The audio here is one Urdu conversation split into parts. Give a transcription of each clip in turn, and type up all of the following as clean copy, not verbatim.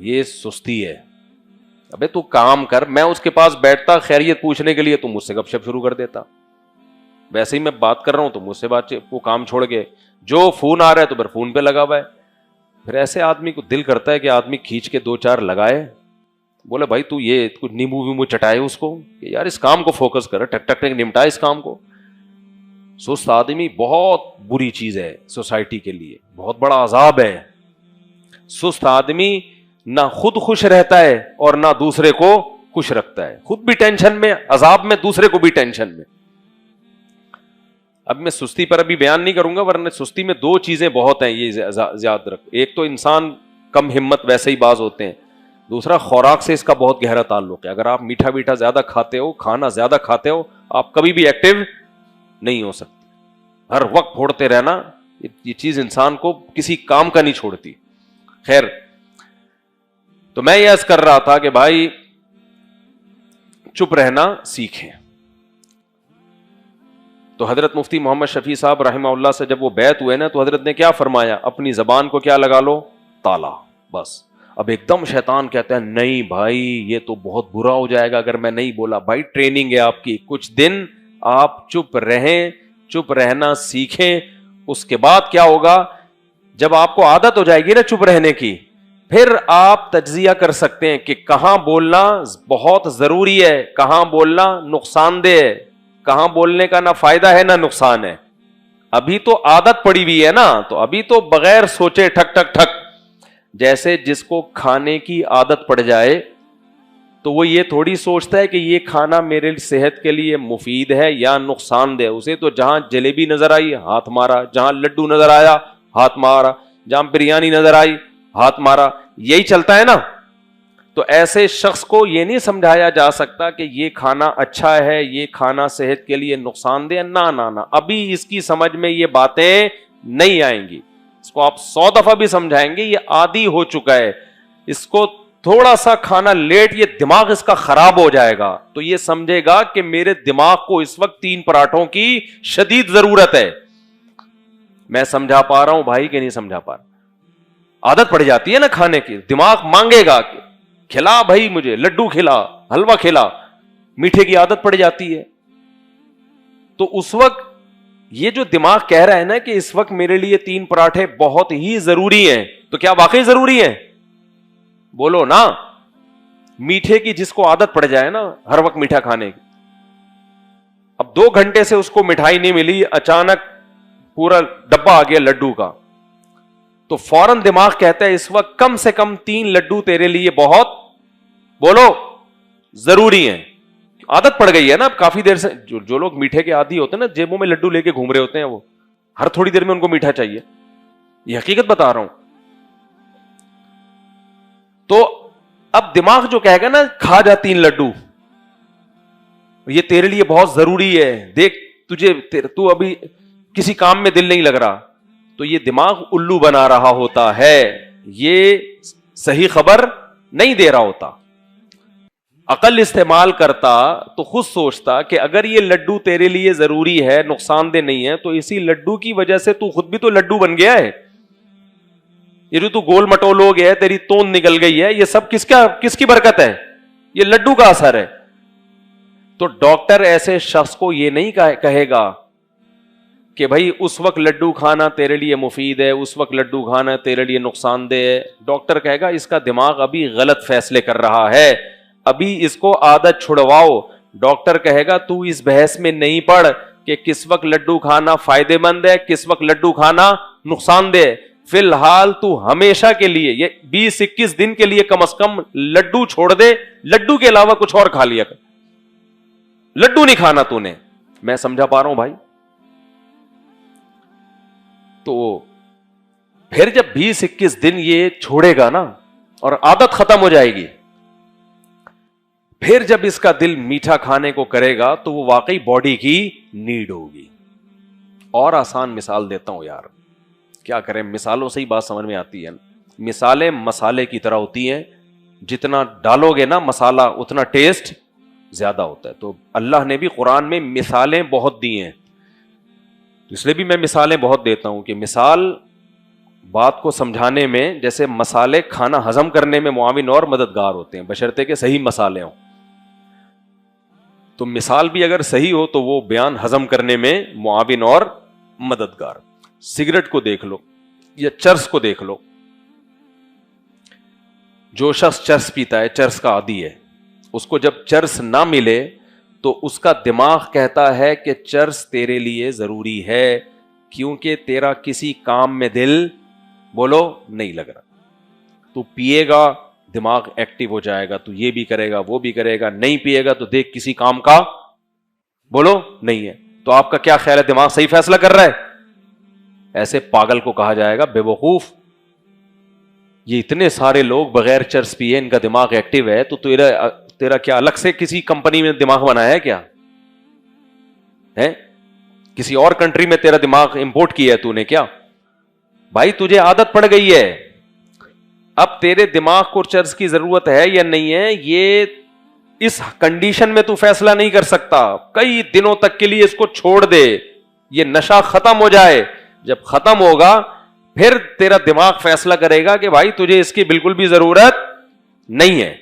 یہ سستی ہے. ابے تو کام کر. میں اس کے پاس بیٹھتا خیریت پوچھنے کے لیے، تو مجھ سے گپ شپ شروع کر دیتا. ویسے ہی میں بات کر رہا ہوں تو مجھ سے بات، وہ کام چھوڑ کے جو فون آ رہا ہے تو پھر فون پہ لگا ہوا ہے. پھر ایسے آدمی کو دل کرتا ہے کہ آدمی کھینچ کے 2-4 لگائے، بولے بھائی تو یہ کچھ نیمبو ویمبو چٹائے اس کو کہ یار اس کام کو فوکس کر، ٹک ٹک ٹک نمٹائے اس کام کو. سست آدمی بہت بری چیز ہے سوسائٹی کے لیے، بہت بڑا عذاب ہے. سست آدمی نہ خود خوش رہتا ہے اور نہ دوسرے کو خوش رکھتا ہے. خود بھی ٹینشن میں، عذاب میں، دوسرے کو بھی ٹینشن میں. اب میں سستی پر ابھی بیان نہیں کروں گا، ورنہ سستی میں 2 چیزیں بہت ہیں، یہ یاد رکھ. ایک تو انسان کم ہمت ویسے ہی باز ہوتے ہیں، دوسرا خوراک سے اس کا بہت گہرا تعلق ہے. اگر آپ میٹھا میٹھا زیادہ کھاتے ہو، کھانا زیادہ کھاتے ہو، آپ کبھی بھی ایکٹیو نہیں ہو سکتے. ہر وقت پھوڑتے رہنا، یہ چیز انسان کو کسی کام کا نہیں چھوڑتی. خیر، تو میں یہ عرض کر رہا تھا کہ بھائی چپ رہنا سیکھیں. تو حضرت مفتی محمد شفیع صاحب رحمہ اللہ سے جب وہ بیعت ہوئے نا، تو حضرت نے کیا فرمایا؟ اپنی زبان کو کیا لگا لو؟ تالا. بس اب ایک دم شیطان کہتا ہے نہیں بھائی یہ تو بہت برا ہو جائے گا اگر میں نہیں بولا. بھائی ٹریننگ ہے آپ کی، کچھ دن آپ چپ رہیں، چپ رہنا سیکھیں. اس کے بعد کیا ہوگا؟ جب آپ کو عادت ہو جائے گی نا چپ رہنے کی، پھر آپ تجزیہ کر سکتے ہیں کہ کہاں بولنا بہت ضروری ہے، کہاں بولنا نقصان دہ ہے، کہاں بولنے کا نہ فائدہ ہے نہ نقصان ہے. ابھی تو عادت پڑی ہوئی ہے نا، تو ابھی تو بغیر سوچے ٹھک ٹھک ٹھک. جیسے جس کو کھانے کی عادت پڑ جائے تو وہ یہ تھوڑی سوچتا ہے کہ یہ کھانا میرے صحت کے لیے مفید ہے یا نقصان دہ. اسے تو جہاں جلیبی نظر آئی ہاتھ مارا، جہاں لڈو نظر آیا ہاتھ مارا، جہاں بریانی نظر آئی ہاتھ مارا. یہی چلتا ہے نا. تو ایسے شخص کو یہ نہیں سمجھایا جا سکتا کہ یہ کھانا اچھا ہے، یہ کھانا صحت کے لیے نقصان دہ. نہ ابھی اس کی سمجھ میں یہ باتیں نہیں آئیں گی. اس کو آپ 100 دفعہ بھی سمجھائیں گے، یہ عادی ہو چکا ہے. اس کو تھوڑا سا کھانا لیٹ، یہ دماغ اس کا خراب ہو جائے گا تو یہ سمجھے گا کہ میرے دماغ کو اس وقت 3 پراٹھوں کی شدید ضرورت ہے. میں سمجھا پا رہا ہوں بھائی کہ نہیں سمجھا پا رہا؟ عادت پڑ جاتی ہے نا کھانے کی، دماغ مانگے گا کہ کھلا بھائی مجھے لڈو کھلا، حلوہ کھلا، میٹھے کی عادت پڑ جاتی ہے. تو اس وقت یہ جو دماغ کہہ رہا ہے نا کہ اس وقت میرے لیے 3 پراٹھے بہت ہی ضروری ہیں، تو کیا واقعی ضروری ہیں؟ بولو نا. میٹھے کی جس کو عادت پڑ جائے نا ہر وقت میٹھا کھانے کی، اب 2 گھنٹے سے اس کو مٹھائی نہیں ملی، اچانک پورا ڈبہ آ گیا لڈو کا، تو فوراً دماغ کہتا ہے اس وقت کم سے کم 3 لڈو تیرے لیے بہت، بولو، ضروری ہیں. عادت پڑ گئی ہے نا. اب کافی دیر سے جو لوگ میٹھے کے عادی ہوتے ہیں نا، جیبوں میں لڈو لے کے گھوم رہے ہوتے ہیں، وہ ہر تھوڑی دیر میں ان کو میٹھا چاہیے. یہ حقیقت بتا رہا ہوں. تو اب دماغ جو کہے گا نا کھا جا 3 لڈو، یہ تیرے لیے بہت ضروری ہے، دیکھ تو ابھی کسی کام میں دل نہیں لگ رہا، تو یہ دماغ الو بنا رہا ہوتا ہے، یہ صحیح خبر نہیں دے رہا ہوتا. عقل استعمال کرتا تو خود سوچتا کہ اگر یہ لڈو تیرے لیے ضروری ہے، نقصان دہ نہیں ہے، تو اسی لڈو کی وجہ سے تو خود بھی تو لڈو بن گیا ہے. یہ جو تو گول مٹول ہو گیا ہے، تیری توند نکل گئی ہے، یہ سب کس کی برکت ہے؟ یہ لڈو کا اثر ہے. تو ڈاکٹر ایسے شخص کو یہ نہیں کہے گا کہ بھائی اس وقت لڈو کھانا تیرے لیے مفید ہے، اس وقت لڈو کھانا تیرے لیے نقصان دہ ہے. ڈاکٹر کہے گا اس کا دماغ ابھی غلط فیصلے کر رہا ہے، ابھی اس کو عادت چھڑواؤ. ڈاکٹر کہے گا تو اس بحث میں نہیں پڑ کہ کس وقت لڈو کھانا فائدے مند ہے، کس وقت لڈو کھانا نقصان دہ ہے. فی الحال تو ہمیشہ کے لیے یہ 20-21 دن کے لیے کم از کم لڈو چھوڑ دے، لڈو کے علاوہ کچھ اور کھا لیا کر، لڈو نہیں کھانا تو نے. میں سمجھا پا رہا ہوں بھائی؟ تو پھر جب 20-21 دن یہ چھوڑے گا نا اور عادت ختم ہو جائے گی، پھر جب اس کا دل میٹھا کھانے کو کرے گا تو وہ واقعی باڈی کی نیڈ ہوگی. اور آسان مثال دیتا ہوں یار، کیا کریں، مثالوں سے ہی بات سمجھ میں آتی ہے. مثالیں مسالے کی طرح ہوتی ہیں، جتنا ڈالو گے نا مسالہ اتنا ٹیسٹ زیادہ ہوتا ہے. تو اللہ نے بھی قرآن میں مثالیں بہت دی ہیں، اس لیے بھی میں مثالیں بہت دیتا ہوں کہ مثال بات کو سمجھانے میں جیسے مسالے کھانا ہضم کرنے میں معاون اور مددگار ہوتے ہیں بشرطے کہ صحیح مسالے ہوں. تو مثال بھی اگر صحیح ہو تو وہ بیان ہضم کرنے میں معاون اور مددگار. سگریٹ کو دیکھ لو یا چرس کو دیکھ لو. جو شخص چرس پیتا ہے, چرس کا عادی ہے, اس کو جب چرس نہ ملے تو اس کا دماغ کہتا ہے کہ چرس تیرے لیے ضروری ہے, کیونکہ تیرا کسی کام میں دل بولو نہیں لگ رہا. تو پیے گا دماغ ایکٹیو ہو جائے گا, تو یہ بھی کرے گا وہ بھی کرے گا. نہیں پیے گا تو دیکھ کسی کام کا بولو نہیں ہے. تو آپ کا کیا خیال ہے, دماغ صحیح فیصلہ کر رہا ہے؟ ایسے پاگل کو کہا جائے گا بے وقوف. یہ اتنے سارے لوگ بغیر چرس پیے ان کا دماغ ایکٹیو ہے, تو تیرا کیا الگ سے کسی کمپنی میں دماغ بنایا ہے کیا ہے؟ کسی اور کنٹری میں تیرا دماغ امپورٹ کیا ہے تو نے کیا؟ بھائی تجھے عادت پڑ گئی ہے. اب تیرے دماغ کو چرس کی ضرورت ہے یا نہیں ہے, یہ اس کنڈیشن میں تو فیصلہ نہیں کر سکتا. کئی دنوں تک کے لیے اس کو چھوڑ دے, یہ نشہ ختم ہو جائے. جب ختم ہوگا پھر تیرا دماغ فیصلہ کرے گا کہ بھائی تجھے اس کی بالکل بھی ضرورت نہیں ہے.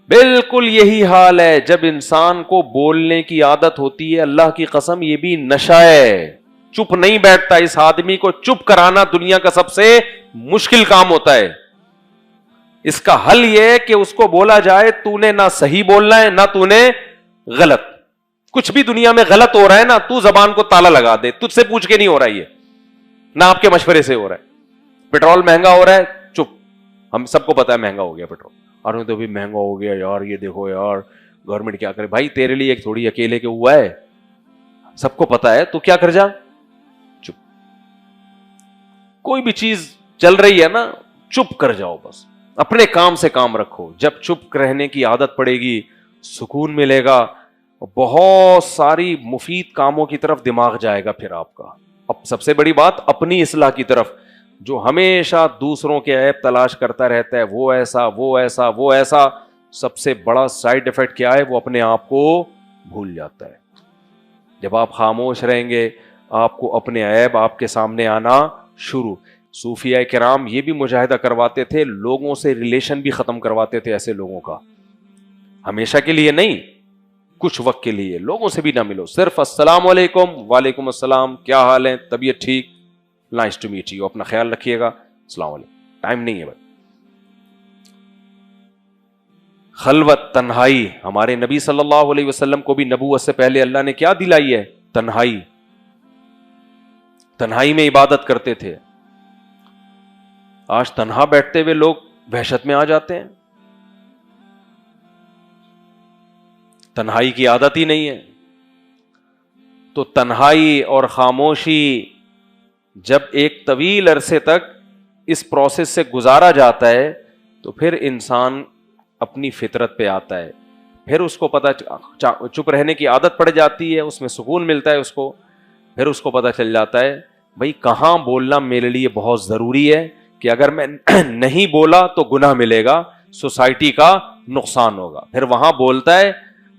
بالکل یہی حال ہے جب انسان کو بولنے کی عادت ہوتی ہے. اللہ کی قسم یہ بھی نشہ ہے, چپ نہیں بیٹھتا. اس آدمی کو چپ کرانا دنیا کا سب سے مشکل کام ہوتا ہے. اس کا حل یہ ہے کہ اس کو بولا جائے تو نے نہ صحیح بولنا ہے نہ تو نے غلط. کچھ بھی دنیا میں غلط ہو رہا ہے نا, تو زبان کو تالا لگا دے, تجھ سے پوچھ کے نہیں ہو رہا, یہ نہ آپ کے مشورے سے ہو رہا ہے. پیٹرول مہنگا ہو رہا ہے, چپ, ہم سب کو پتا ہے مہنگا ہو گیا پیٹرول. اور تو بھی مہنگا ہو گیا یار, یہ دیکھو یار گورنمنٹ کیا کرے. بھائی تیرے لیے ایک تھوڑی اکیلے کے ہوا ہے, سب کو پتا ہے, تو کیا کر جا, چپ. کوئی بھی چیز چل رہی ہے نا, چپ کر جاؤ, بس اپنے کام سے کام رکھو. جب چپ رہنے کی عادت پڑے گی سکون ملے گا, بہت ساری مفید کاموں کی طرف دماغ جائے گا پھر آپ کا. اب سب سے بڑی بات اپنی اصلاح کی طرف. جو ہمیشہ دوسروں کے عیب تلاش کرتا رہتا ہے, وہ ایسا وہ ایسا وہ ایسا, سب سے بڑا سائیڈ ایفیکٹ کیا ہے, وہ اپنے آپ کو بھول جاتا ہے. جب آپ خاموش رہیں گے آپ کو اپنے عیب آپ کے سامنے آنا شروع. صوفیاء کرام یہ بھی مجاہدہ کرواتے تھے, لوگوں سے ریلیشن بھی ختم کرواتے تھے ایسے لوگوں کا. ہمیشہ کے لیے نہیں, کچھ وقت کے لیے لوگوں سے بھی نہ ملو, صرف السلام علیکم, وعلیکم السلام, کیا حال ہے, طبیعت ٹھیک, نائس ٹو میٹ یو, اپنا خیال رکھیے گا, السلام علیکم. ٹائم نہیں ہے بھائی. خلوت, تنہائی. ہمارے نبی صلی اللہ علیہ وسلم کو بھی نبوت سے پہلے اللہ نے کیا دلائی ہے, تنہائی. تنہائی میں عبادت کرتے تھے. آج تنہا بیٹھتے ہوئے لوگ وحشت میں آ جاتے ہیں. تنہائی کی عادت ہی نہیں ہے. تو تنہائی اور خاموشی جب ایک طویل عرصے تک اس پروسیس سے گزارا جاتا ہے تو پھر انسان اپنی فطرت پہ آتا ہے. پھر اس کو پتہ, چپ رہنے کی عادت پڑ جاتی ہے, اس میں سکون ملتا ہے اس کو. پھر اس کو پتہ چل جاتا ہے بھائی کہاں بولنا میرے لیے بہت ضروری ہے, کہ اگر میں نہیں بولا تو گناہ ملے گا, سوسائٹی کا نقصان ہوگا. پھر وہاں بولتا ہے,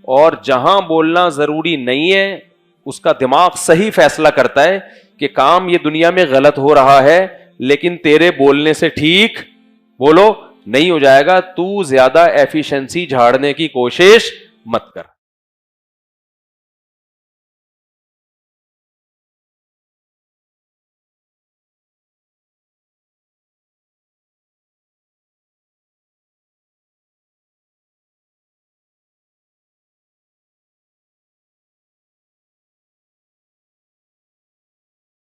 اور جہاں بولنا ضروری نہیں ہے اس کا دماغ صحیح فیصلہ کرتا ہے کہ کام یہ دنیا میں غلط ہو رہا ہے لیکن تیرے بولنے سے ٹھیک بولو نہیں ہو جائے گا, تو زیادہ ایفیشنسی جھاڑنے کی کوشش مت کر.